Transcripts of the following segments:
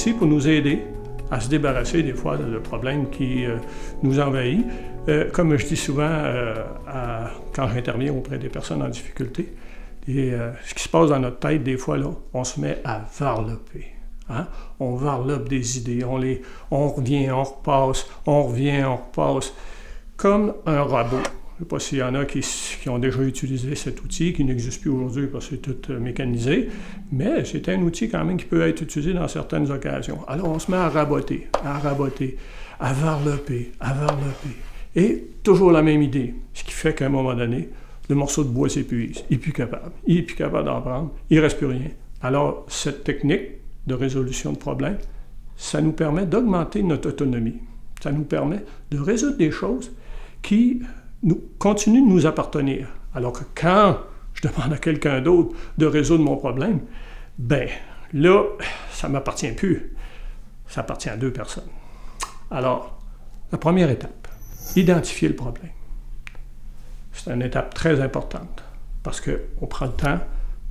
outil pour nous aider à se débarrasser des fois de problèmes qui nous envahissent. Comme je dis souvent quand j'interviens auprès des personnes en difficulté, ce qui se passe dans notre tête, des fois, là, on se met à varloper. Hein? On varlope des idées, on revient, on repasse, on revient, on repasse, comme un robot. Je ne sais pas s'il y en a qui ont déjà utilisé cet outil, qui n'existe plus aujourd'hui parce que c'est tout mécanisé, mais c'est un outil quand même qui peut être utilisé dans certaines occasions. Alors on se met à raboter, à varloper, et toujours la même idée, ce qui fait qu'à un moment donné, le morceau de bois s'épuise, il n'est plus capable d'en prendre, il ne reste plus rien. Alors cette technique de résolution de problèmes, ça nous permet d'augmenter notre autonomie, ça nous permet de résoudre des choses qui continue de nous appartenir. Alors que quand je demande à quelqu'un d'autre de résoudre mon problème, ben là, ça ne m'appartient plus. Ça appartient à deux personnes. Alors, la première étape, identifier le problème. C'est une étape très importante parce qu'on prend le temps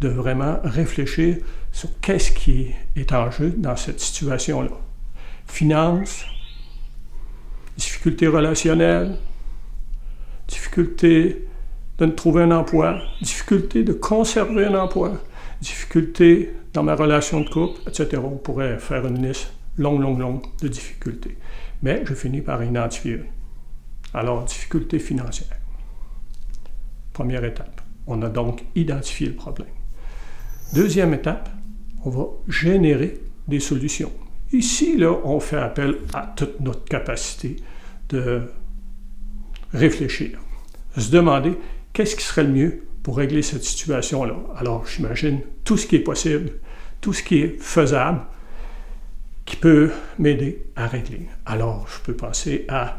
de vraiment réfléchir sur qu'est-ce qui est en jeu dans cette situation-là. Finances, difficultés relationnelles, difficulté de trouver un emploi, difficulté de conserver un emploi, difficulté dans ma relation de couple, etc. On pourrait faire une liste longue de difficultés. Mais je finis par identifier une. Alors, difficulté financière. Première étape. On a donc identifié le problème. Deuxième étape, on va générer des solutions. Ici, là, on fait appel à toute notre capacité de réfléchir, se demander qu'est-ce qui serait le mieux pour régler cette situation-là. Alors, j'imagine tout ce qui est possible, tout ce qui est faisable, qui peut m'aider à régler. Alors, je peux penser à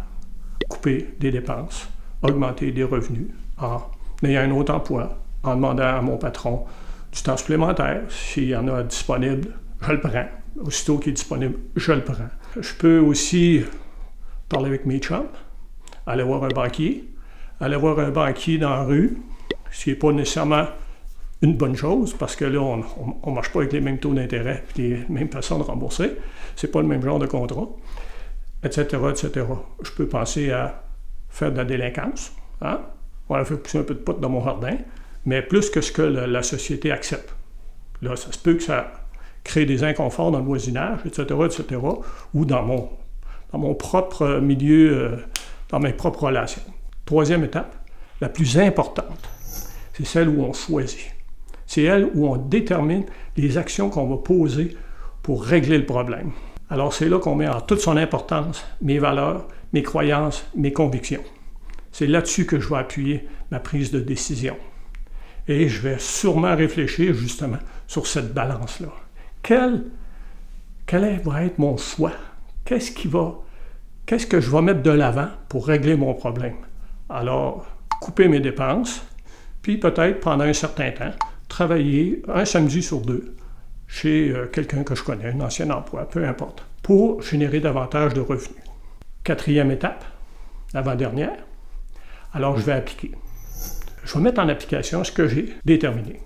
couper des dépenses, augmenter des revenus en ayant un autre emploi, en demandant à mon patron du temps supplémentaire. S'il y en a disponible, je le prends. Aussitôt qu'il est disponible, je le prends. Je peux aussi parler avec mes chums, aller voir un banquier dans la rue, ce qui n'est pas nécessairement une bonne chose, parce que là, on ne marche pas avec les mêmes taux d'intérêt et les mêmes façons de rembourser. Ce n'est pas le même genre de contrat, etc., etc. Je peux penser à faire de la délinquance. Hein? On va faire pousser un peu de potes dans mon jardin, mais plus que ce que la société accepte. Là, ça se peut que ça crée des inconforts dans le voisinage, etc., ou dans mon propre milieu, dans mes propres relations. Troisième étape, la plus importante, c'est celle où on choisit. C'est elle où on détermine les actions qu'on va poser pour régler le problème. Alors c'est là qu'on met en toute son importance mes valeurs, mes croyances, mes convictions. C'est là-dessus que je vais appuyer ma prise de décision. Et je vais sûrement réfléchir justement sur cette balance-là. Quel va être mon choix? Qu'est-ce que je vais mettre de l'avant pour régler mon problème? Alors, couper mes dépenses, puis peut-être pendant un certain temps, travailler un samedi sur deux chez quelqu'un que je connais, un ancien emploi, peu importe, pour générer davantage de revenus. Quatrième étape, l'avant-dernière, alors je vais appliquer. Je vais mettre en application ce que j'ai déterminé.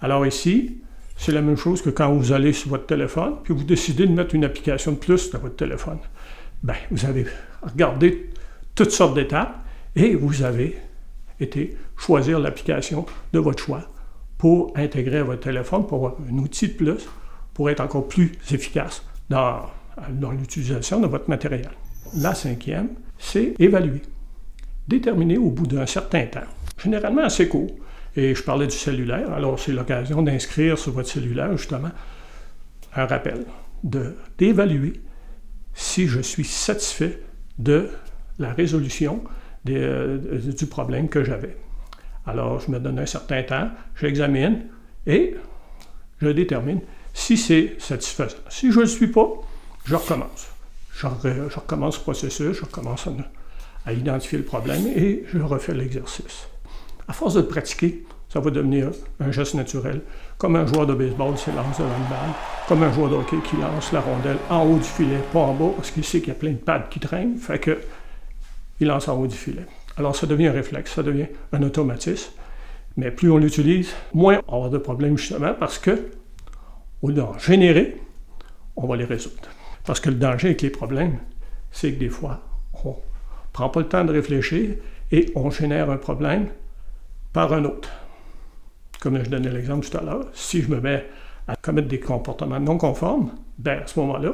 Alors ici, c'est la même chose que quand vous allez sur votre téléphone, puis vous décidez de mettre une application de plus dans votre téléphone. Bien, vous avez regardé toutes sortes d'étapes et vous avez été choisir l'application de votre choix pour intégrer à votre téléphone, pour avoir un outil de plus, pour être encore plus efficace dans l'utilisation de votre matériel. La cinquième, c'est évaluer. Déterminer au bout d'un certain temps, généralement assez court. Et je parlais du cellulaire, alors c'est l'occasion d'inscrire sur votre cellulaire, justement, un rappel, d'évaluer si je suis satisfait de la résolution du problème que j'avais. Alors, je me donne un certain temps, j'examine et je détermine si c'est satisfaisant. Si je ne le suis pas, je recommence. Je recommence le processus, je recommence à identifier le problème et je refais l'exercice. À force de le pratiquer, ça va devenir un geste naturel, comme un joueur de baseball qui lance devant une balle, comme un joueur de hockey qui lance la rondelle en haut du filet, pas en bas, parce qu'il sait qu'il y a plein de pads qui traînent, fait qu'il lance en haut du filet. Alors ça devient un réflexe, ça devient un automatisme, mais plus on l'utilise, moins on va avoir de problèmes justement, parce que, au lieu d'en générer, on va les résoudre. Parce que le danger avec les problèmes, c'est que des fois, on ne prend pas le temps de réfléchir et on génère un problème par un autre. Comme je donnais l'exemple tout à l'heure, si je me mets à commettre des comportements non conformes, ben à ce moment-là,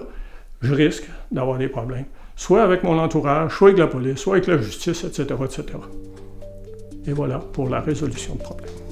je risque d'avoir des problèmes, soit avec mon entourage, soit avec la police, soit avec la justice, etc., etc. Et voilà pour la résolution de problèmes.